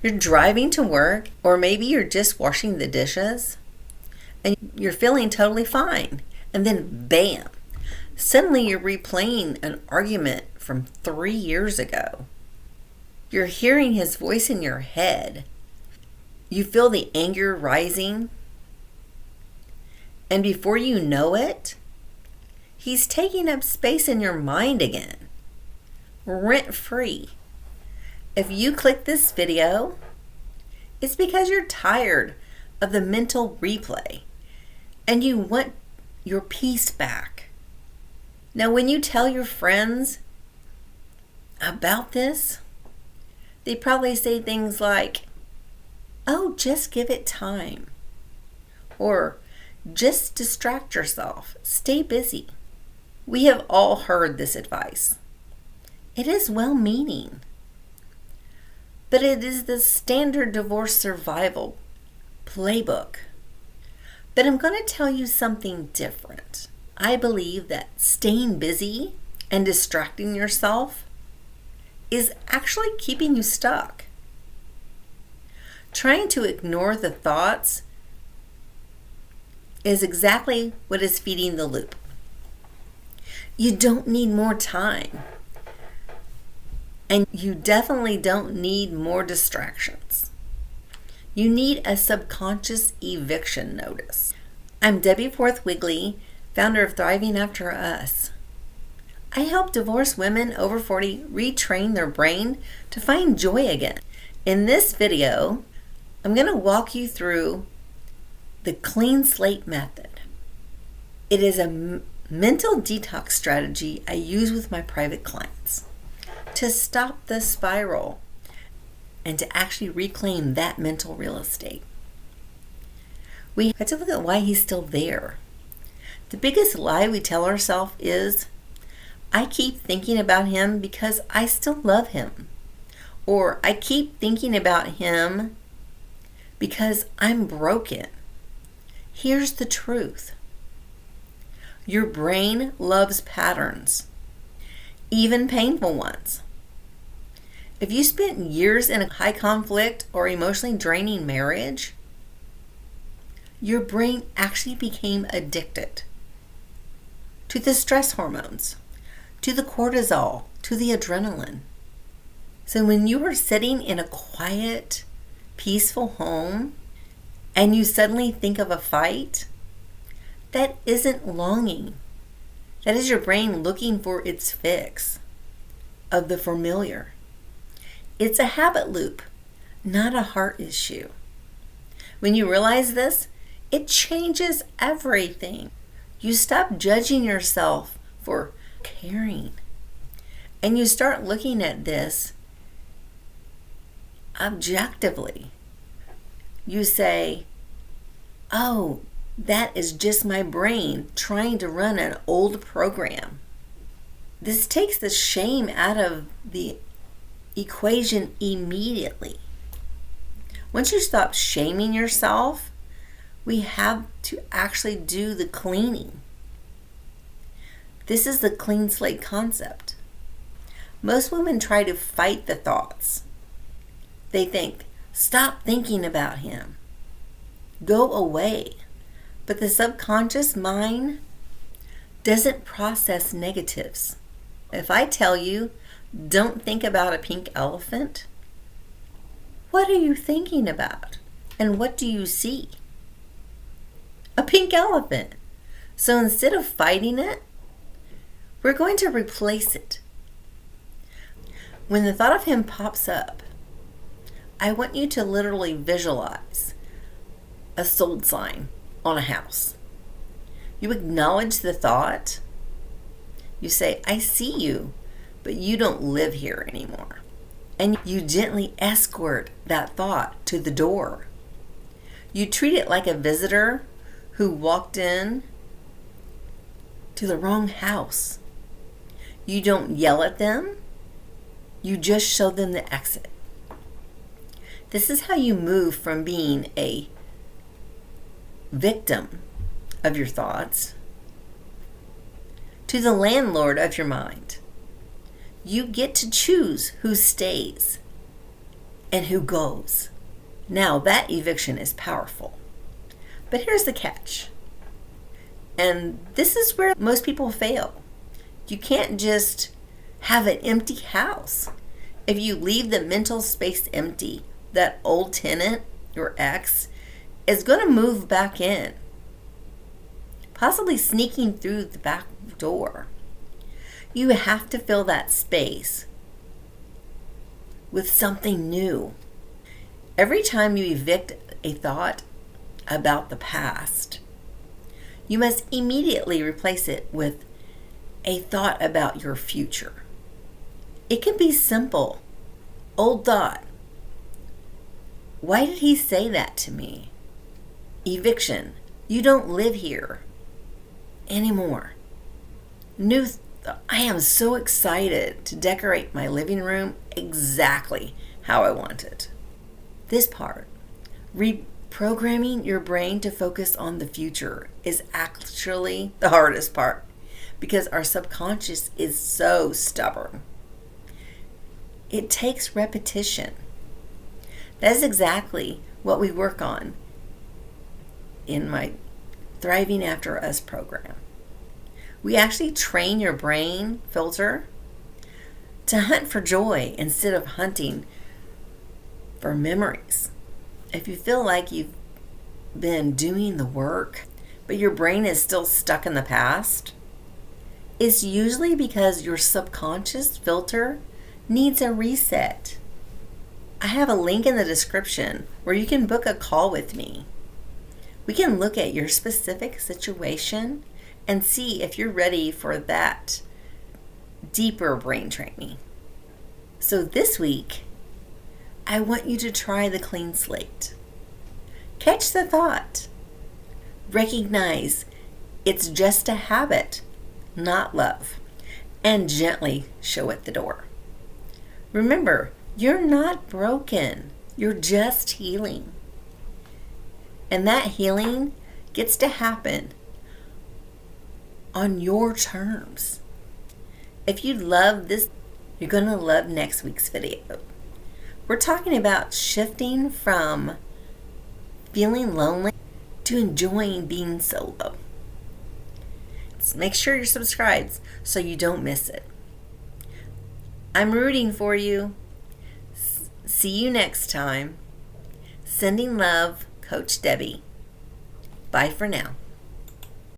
You're driving to work, or maybe you're just washing the dishes, and you're feeling totally fine. And then, bam, suddenly you're replaying an argument from 3 years ago. You're hearing his voice in your head. You feel the anger rising. And before you know it, he's taking up space in your mind again, rent-free. If you click this video, it's because you're tired of the mental replay and you want your peace back. Now, when you tell your friends about this, they probably say things like, "Oh, just give it time," or "Just distract yourself, stay busy." We have all heard this advice. It is well-meaning, but it is the standard divorce survival playbook. But I'm going to tell you something different. I believe that staying busy and distracting yourself is actually keeping you stuck. Trying to ignore the thoughts is exactly what is feeding the loop. You don't need more time. And you definitely don't need more distractions. You need a subconscious eviction notice. I'm Debbie Forth Wigley, founder of Thriving After Us. I help divorced women over 40 retrain their brain to find joy again. In this video, I'm going to walk you through the clean slate method. It is a mental detox strategy I use with my private clients to stop the spiral and to actually reclaim that mental real estate. We have to look at why he's still there. The biggest lie we tell ourselves is, I keep thinking about him because I still love him. Or I keep thinking about him because I'm broken. Here's the truth. Your brain loves patterns, even painful ones. If you spent years in a high conflict or emotionally draining marriage, your brain actually became addicted to the stress hormones, to the cortisol, to the adrenaline. So when you are sitting in a quiet, peaceful home and you suddenly think of a fight, that isn't longing. That is your brain looking for its fix of the familiar. It's a habit loop, not a heart issue. When you realize this, it changes everything. You stop judging yourself for caring, and you start looking at this objectively. You say, "Oh, that is just my brain trying to run an old program." This takes the shame out of the equation immediately. Once you stop shaming yourself, we have to actually do the cleaning. This is the clean slate concept. Most women try to fight the thoughts. They think, "Stop thinking about him. Go away." But the subconscious mind doesn't process negatives. If I tell you, don't think about a pink elephant, what are you thinking about? And what do you see? A pink elephant. So instead of fighting it, we're going to replace it. When the thought of him pops up, I want you to literally visualize a sold sign on a house. You acknowledge the thought. You say, "I see you, but you don't live here anymore." And you gently escort that thought to the door. You treat it like a visitor who walked in to the wrong house. You don't yell at them. You just show them the exit. This is how you move from being a victim of your thoughts to the landlord of your mind. You get to choose who stays and who goes. Now that eviction is powerful. But here's the catch. And this is where most people fail. You can't just have an empty house. If you leave the mental space empty, that old tenant, your ex, is going to move back in, possibly sneaking through the back door. You have to fill that space with something new. Every time you evict a thought about the past, you must immediately replace it with a thought about your future. It can be simple. Old thought. Why did he say that to me? Eviction. You don't live here anymore. New I am so excited to decorate my living room exactly how I want it. This part, reprogramming your brain to focus on the future, is actually the hardest part because our subconscious is so stubborn. It takes repetition. That is exactly what we work on in my Thriving After Us program. We actually train your brain filter to hunt for joy instead of hunting for memories. If you feel like you've been doing the work, but your brain is still stuck in the past, it's usually because your subconscious filter needs a reset. I have a link in the description where you can book a call with me. We can look at your specific situation and see if you're ready for that deeper brain training. So this week, I want you to try the clean slate. Catch the thought. Recognize it's just a habit, not love, and gently show it the door. Remember, you're not broken. You're just healing. And that healing gets to happen on your terms. If you love this, you're going to love next week's video. We're talking about shifting from feeling lonely to enjoying being solo. So make sure you're subscribed so you don't miss it. I'm rooting for you. See you next time. Sending love, Coach Debbie. Bye for now.